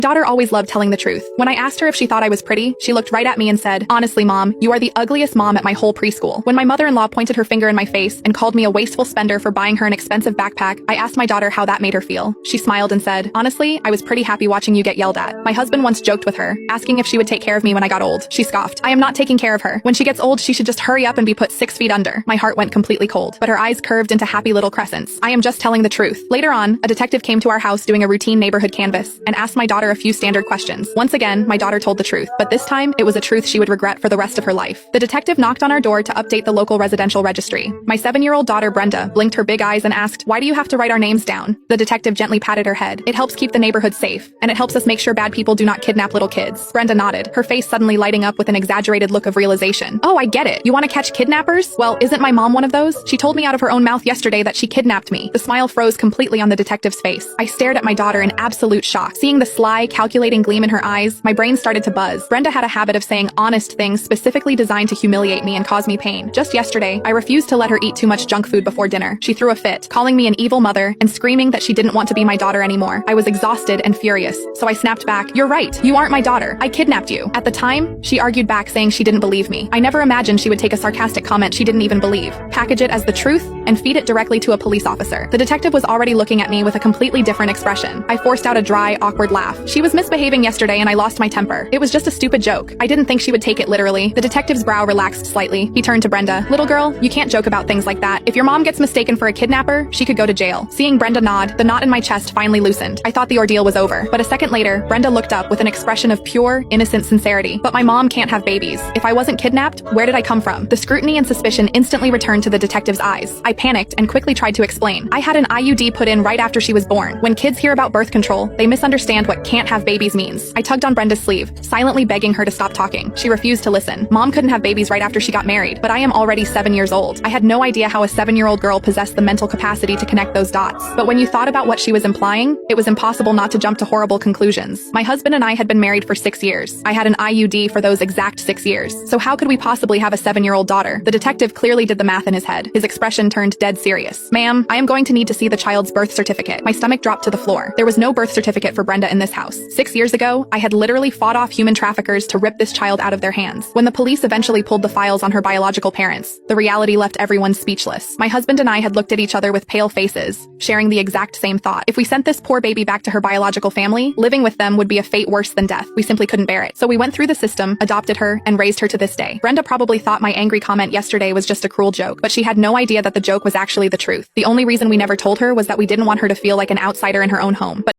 Daughter always loved telling the truth. When I asked her if she thought I was pretty, she looked right at me and said, "Honestly, Mom, you are the ugliest mom at my whole preschool." When my mother-in-law pointed her finger in my face and called me a wasteful spender for buying her an expensive backpack, I asked my daughter how that made her feel. She smiled and said, "Honestly, I was pretty happy watching you get yelled at." My husband once joked with her, asking if she would take care of me when I got old. She scoffed, "I am not taking care of her. When she gets old, she should just hurry up and be put 6 feet under." My heart went completely cold, but her eyes curved into happy little crescents. I am just telling the truth. Later on, a detective came to our house doing a routine neighborhood canvass and asked my daughter a few standard questions. Once again, my daughter told the truth, but this time, it was a truth she would regret for the rest of her life. The detective knocked on our door to update the local residential registry. My 7-year-old daughter Brenda blinked her big eyes and asked, "Why do you have to write our names down?" The detective gently patted her head. "It helps keep the neighborhood safe, and it helps us make sure bad people do not kidnap little kids." Brenda nodded, her face suddenly lighting up with an exaggerated look of realization. "Oh, I get it. You want to catch kidnappers? Well, isn't my mom one of those? She told me out of her own mouth yesterday that she kidnapped me." The smile froze completely on the detective's face. I stared at my daughter in absolute shock. Seeing the sly, calculating gleam in her eyes, my brain started to buzz. Brenda had a habit of saying honest things specifically designed to humiliate me and cause me pain. Just yesterday, I refused to let her eat too much junk food before dinner. She threw a fit, calling me an evil mother and screaming that she didn't want to be my daughter anymore. I was exhausted and furious, so I snapped back, "You're right. You aren't my daughter. I kidnapped you." At the time, she argued back saying she didn't believe me. I never imagined she would take a sarcastic comment she didn't even believe, package it as the truth, and feed it directly to a police officer. The detective was already looking at me with a completely different expression. I forced out a dry, awkward laugh. "She was misbehaving yesterday and I lost my temper. It was just a stupid joke. I didn't think she would take it literally." The detective's brow relaxed slightly. He turned to Brenda. "Little girl, you can't joke about things like that. If your mom gets mistaken for a kidnapper, she could go to jail." Seeing Brenda nod, the knot in my chest finally loosened. I thought the ordeal was over. But a second later, Brenda looked up with an expression of pure, innocent sincerity. "But my mom can't have babies. If I wasn't kidnapped, where did I come from?" The scrutiny and suspicion instantly returned to the detective's eyes. I panicked and quickly tried to explain. "I had an IUD put in right after she was born. When kids hear about birth control, they misunderstand what can't have babies means." I tugged on Brenda's sleeve, silently begging her to stop talking. She refused to listen. "Mom couldn't have babies right after she got married, but I am already 7 years old." I had no idea how a 7-year-old girl possessed the mental capacity to connect those dots. But when you thought about what she was implying, it was impossible not to jump to horrible conclusions. My husband and I had been married for 6 years. I had an IUD for those exact 6 years. So how could we possibly have a 7-year-old daughter? The detective clearly did the math in his head. His expression turned dead serious. "Ma'am, I am going to need to see the child's birth certificate." My stomach dropped to the floor. There was no birth certificate for Brenda in this house. 6 years ago, I had literally fought off human traffickers to rip this child out of their hands. When the police eventually pulled the files on her biological parents, the reality left everyone speechless. My husband and I had looked at each other with pale faces, sharing the exact same thought. If we sent this poor baby back to her biological family, living with them would be a fate worse than death. We simply couldn't bear it. So we went through the system, adopted her, and raised her to this day. Brenda probably thought my angry comment yesterday was just a cruel joke, but she had no idea that the joke was actually the truth. The only reason we never told her was that we didn't want her to feel like an outsider in her own home. But